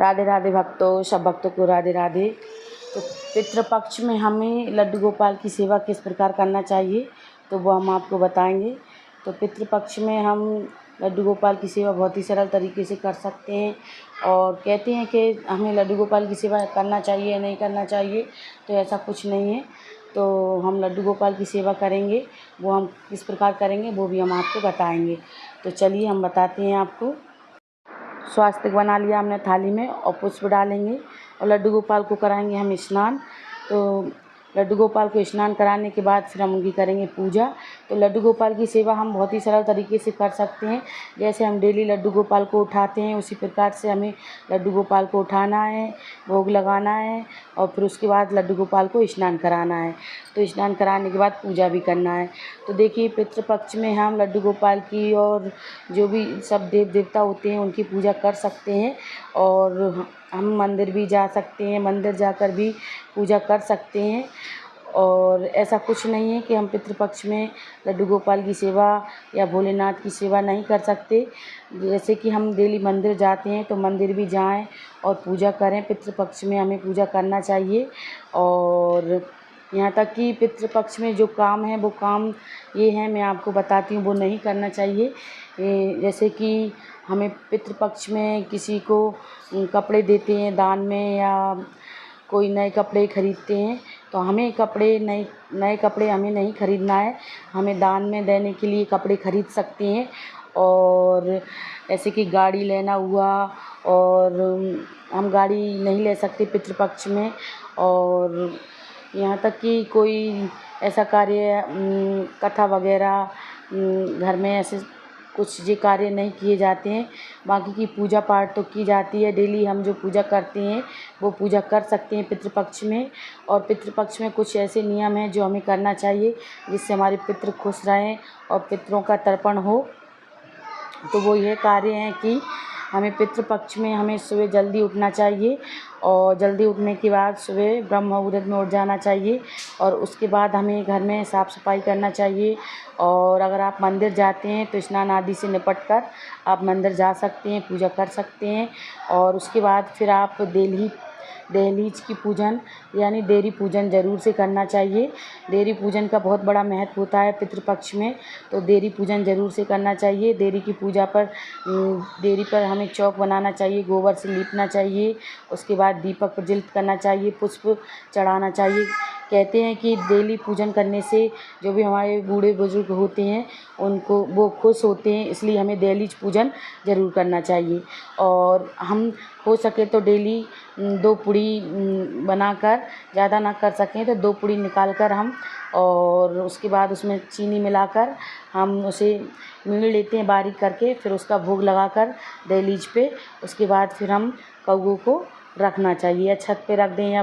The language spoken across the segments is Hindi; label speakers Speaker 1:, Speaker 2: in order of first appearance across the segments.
Speaker 1: राधे राधे भक्तों, सब भक्तों को राधे राधे। तो पितृपक्ष में हमें लड्डू गोपाल की सेवा किस प्रकार करना चाहिए तो वो हम आपको बताएंगे। तो पितृपक्ष में हम लड्डू गोपाल की सेवा बहुत ही सरल तरीके से कर सकते हैं। और कहते हैं कि हमें लड्डू गोपाल की सेवा करना चाहिए या नहीं करना चाहिए, तो ऐसा कुछ नहीं है। तो हम लड्डू गोपाल की सेवा करेंगे, वो हम किस प्रकार करेंगे वो भी हम आपको बताएंगे। तो चलिए हम बताते हैं आपको। स्वास्तिक बना लिया हमने थाली में और पुष्प डालेंगे और लड्डू गोपाल को कराएंगे हम स्नान। तो लड्डू गोपाल को स्नान कराने के बाद फिर हम उनकी करेंगे पूजा। तो लड्डू गोपाल की सेवा हम बहुत ही सरल तरीके से कर सकते हैं। जैसे हम डेली लड्डू गोपाल को उठाते हैं, उसी प्रकार से हमें लड्डू गोपाल को उठाना है, भोग लगाना है और फिर उसके बाद लड्डू गोपाल को स्नान कराना है। तो स्नान कराने के बाद पूजा भी करना है। तो देखिए, पितृपक्ष में हम लड्डू गोपाल की और जो भी सब देव देवता होते हैं उनकी पूजा कर सकते हैं। और हम मंदिर भी जा सकते हैं, मंदिर जाकर भी पूजा कर सकते हैं। और ऐसा कुछ नहीं है कि हम पितृपक्ष में लड्डू गोपाल की सेवा या भोलेनाथ की सेवा नहीं कर सकते। जैसे कि हम डेली मंदिर जाते हैं तो मंदिर भी जाएं और पूजा करें। पितृपक्ष में हमें पूजा करना चाहिए। और यहाँ तक कि पितृपक्ष में जो काम है वो काम ये है, मैं आपको बताती हूँ, वो नहीं करना चाहिए। जैसे कि हमें पितृपक्ष में किसी को कपड़े देते हैं दान में, या कोई नए कपड़े खरीदते हैं, तो हमें नए कपड़े हमें नहीं खरीदना है। हमें दान में देने के लिए कपड़े खरीद सकते हैं। और ऐसे कि गाड़ी लेना हुआ, और हम गाड़ी नहीं ले सकते पितृपक्ष में। और यहाँ तक कि कोई ऐसा कार्य कथा वगैरह घर में ऐसे कुछ ये कार्य नहीं किए जाते हैं। बाकी की पूजा पाठ तो की जाती है। डेली हम जो पूजा करते हैं वो पूजा कर सकते हैं पितृपक्ष में। और पितृपक्ष में कुछ ऐसे नियम हैं जो हमें करना चाहिए जिससे हमारे पितृ खुश रहें और पितरों का तर्पण हो। तो वो ये कार्य हैं कि हमें पितृपक्ष में हमें सुबह जल्दी उठना चाहिए। और जल्दी उठने के बाद सुबह ब्रह्म मुहूर्त में उठ जाना चाहिए। और उसके बाद हमें घर में साफ़ सफाई करना चाहिए। और अगर आप मंदिर जाते हैं तो स्नान आदि से निपट कर आप मंदिर जा सकते हैं, पूजा कर सकते हैं। और उसके बाद फिर आप दहलीज की पूजन यानी देरी पूजन ज़रूर से करना चाहिए। देरी पूजन का बहुत बड़ा महत्व होता है पितृपक्ष में, तो देरी पूजन ज़रूर से करना चाहिए। देरी की पूजा पर देरी पर हमें चौक बनाना चाहिए, गोबर से लीपना चाहिए। उसके बाद दीपक प्रज्वलित करना चाहिए, पुष्प चढ़ाना चाहिए। कहते हैं कि डेली पूजन करने से जो भी हमारे बूढ़े बुजुर्ग होते हैं उनको वो खुश होते हैं, इसलिए हमें दहलीज पूजन ज़रूर करना चाहिए। और हम हो सके तो डेली 2 पूड़ी बनाकर, ज़्यादा ना कर सकें तो 2 पूड़ी निकाल कर हम, और उसके बाद उसमें चीनी मिलाकर हम उसे मीड़ लेते हैं बारीक करके, फिर उसका भोग लगाकर दहलीज पे। उसके बाद फिर हम कौओं को रखना चाहिए, या छत पे रख दें या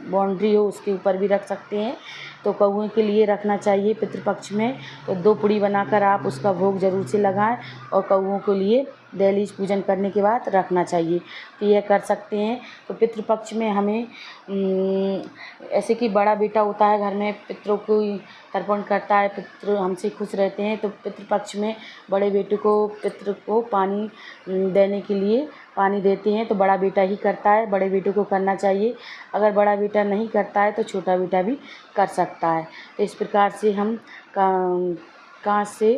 Speaker 1: बाउंड्री हो उसके ऊपर भी रख सकते हैं। तो कौओं के लिए रखना चाहिए पितृपक्ष में। तो 2 पूड़ी बनाकर आप उसका भोग ज़रूर से लगाएं और कौओं के लिए दहलीज पूजन करने के बाद रखना चाहिए। तो यह कर सकते हैं। तो पितृपक्ष में हमें ऐसे कि बड़ा बेटा होता है घर में, पितरों को तर्पण करता है, पितृ हमसे खुश रहते हैं। तो पितृपक्ष में बड़े बेटे को पितृ को पानी देने के लिए पानी देते हैं, तो बड़ा बेटा ही करता है, बड़े बेटे को करना चाहिए। अगर बड़ा बेटा नहीं करता है तो छोटा बेटा भी कर सकता है। तो इस प्रकार से हम कांच से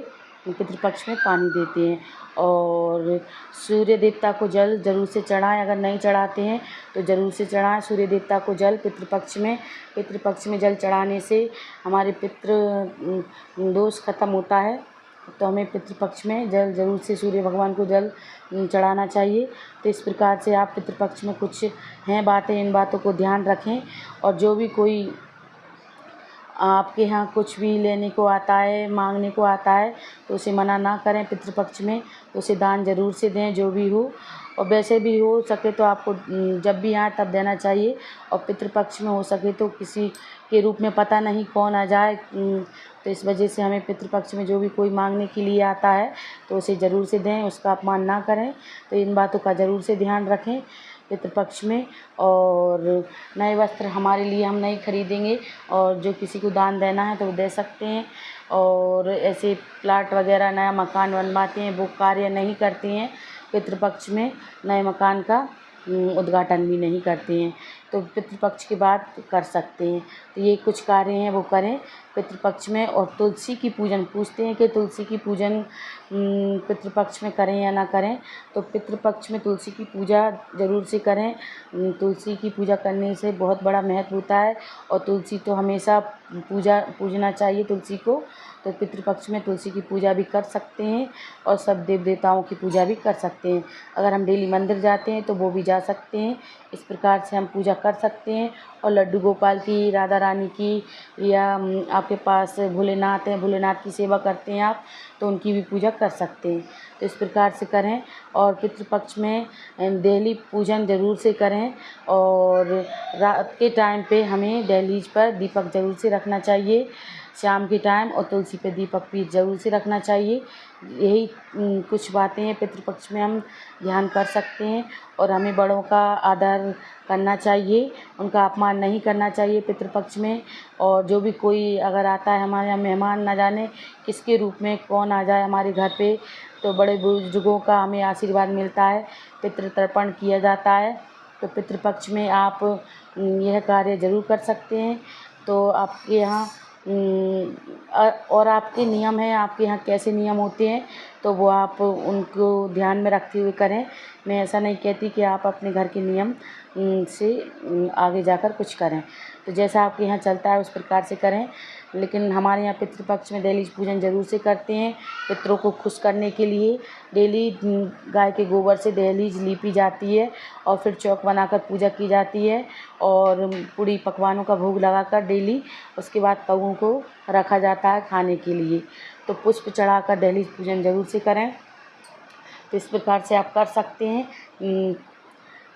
Speaker 1: पितृपक्ष में पानी देते हैं। और सूर्य देवता को जल ज़रूर से चढ़ाएं, अगर नहीं चढ़ाते हैं तो ज़रूर से चढ़ाएं सूर्य देवता को जल पितृपक्ष में। पितृपक्ष में जल चढ़ाने से हमारे पितृ दोष खत्म होता है। तो हमें पितृपक्ष में जल ज़रूर से सूर्य भगवान को जल चढ़ाना चाहिए। तो इस प्रकार से आप पितृपक्ष में कुछ हैं बातें, इन बातों को ध्यान रखें। और जो भी कोई आपके यहाँ कुछ भी लेने को आता है, मांगने को आता है, तो उसे मना ना करें पितृपक्ष में। तो उसे दान ज़रूर से दें जो भी हो। और वैसे भी हो सके तो आपको जब भी आए तब देना चाहिए। और पितृपक्ष में हो सके तो किसी के रूप में पता नहीं कौन आ जाए, तो इस वजह से हमें पितृपक्ष में जो भी कोई मांगने के लिए आता है तो उसे ज़रूर से दें, उसका अपमान ना करें। तो इन बातों का ज़रूर से ध्यान रखें पितृपक्ष में। और नए वस्त्र हमारे लिए हम नहीं खरीदेंगे, और जो किसी को दान देना है तो वो दे सकते हैं। और ऐसे प्लाट वगैरह नया मकान बनवाते हैं वो कार्य नहीं करते हैं पितृपक्ष में नए मकान का। उद्घाटन भी नहीं करते हैं, तो पितृपक्ष के बाद कर सकते हैं। तो ये कुछ कार्य हैं वो करें पितृपक्ष में। और तुलसी की पूजन पूछते हैं कि तुलसी की पूजन पितृपक्ष में करें या ना करें, तो पितृपक्ष में तुलसी की पूजा ज़रूर से करें। तुलसी की पूजा करने से बहुत बड़ा महत्व होता है, और तुलसी तो हमेशा पूजना चाहिए तुलसी को। तो पितृपक्ष में तुलसी की पूजा भी कर सकते हैं, और सब देव देवताओं की पूजा भी कर सकते हैं। अगर हम डेली मंदिर जाते हैं तो वो भी जा सकते हैं। इस प्रकार से हम पूजा कर सकते हैं। और लड्डू गोपाल की, राधा रानी की, या आपके पास भोलेनाथ हैं, भोलेनाथ की सेवा करते हैं आप, तो उनकी भी पूजा कर सकते हैं। तो इस प्रकार से करें। और पितृपक्ष में डेली पूजन ज़रूर से करें। और रात के टाइम पे हमें दहलीज पर दीपक ज़रूर से रखना चाहिए शाम के टाइम, और तुलसी पे दीपक भी ज़रूर से रखना चाहिए। यही कुछ बातें हैं पितृपक्ष में हम ध्यान कर सकते हैं। और हमें बड़ों का आदर करना चाहिए, उनका अपमान नहीं करना चाहिए पितृपक्ष में। और जो भी कोई अगर आता है हमारे यहाँ मेहमान, न जाने किसके रूप में कौन आ जाए हमारे घर पे, तो बड़े बुजुर्गों का हमें आशीर्वाद मिलता है, पितृ तर्पण किया जाता है। तो पितृपक्ष में आप यह कार्य ज़रूर कर सकते हैं। तो आपके यहाँ और आपके नियम हैं, आपके यहाँ कैसे नियम होते हैं, तो वो आप उनको ध्यान में रखते हुए करें। मैं ऐसा नहीं कहती कि आप अपने घर के नियम से आगे जाकर कुछ करें। तो जैसा आपके यहाँ चलता है उस प्रकार से करें। लेकिन हमारे यहाँ पितृपक्ष में दहलीज पूजन ज़रूर से करते हैं। पितरों को खुश करने के लिए डेली गाय के गोबर से दहलीज लीपी जाती है, और फिर चौक बनाकर पूजा की जाती है, और पूड़ी पकवानों का भोग लगाकर डेली उसके बाद कौओं को रखा जाता है खाने के लिए। तो पुष्प चढ़ाकर दहलीज पूजन ज़रूर से करें। तो इस प्रकार से आप कर सकते हैं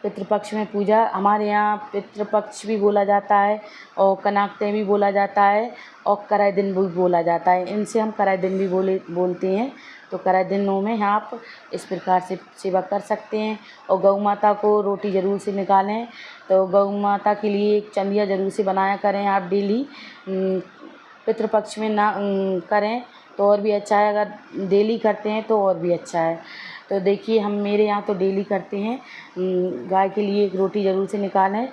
Speaker 1: पितृपक्ष में पूजा। हमारे यहाँ पितृपक्ष भी बोला जाता है, और कनाकते भी बोला जाता है, और कराए दिन भी बोला जाता है। इनसे हम कराए दिन भी बोलते हैं। तो कराए दिनों में आप इस प्रकार से सेवा कर सकते हैं। और गौ माता को रोटी ज़रूर से निकालें। तो गौ माता के लिए एक चंदिया ज़रूर से बनाया करें आप डेली। पितृपक्ष में ना करें तो और भी अच्छा है, अगर डेली करते हैं तो और भी अच्छा है। तो देखिए हम मेरे यहाँ तो डेली करते हैं। गाय के लिए एक रोटी ज़रूर से निकालें।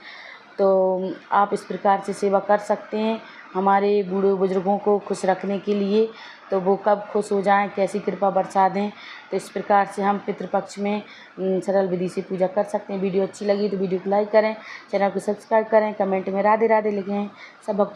Speaker 1: तो आप इस प्रकार से सेवा कर सकते हैं हमारे बूढ़े बुजुर्गों को खुश रखने के लिए। तो वो कब खुश हो जाएं, कैसी कृपा बरसा दें। तो इस प्रकार से हम पितृपक्ष में सरल विधि से पूजा कर सकते हैं। वीडियो अच्छी लगी तो वीडियो को लाइक करें, चैनल को सब्सक्राइब करें, कमेंट में राधे राधे लिखें। सब भक्तों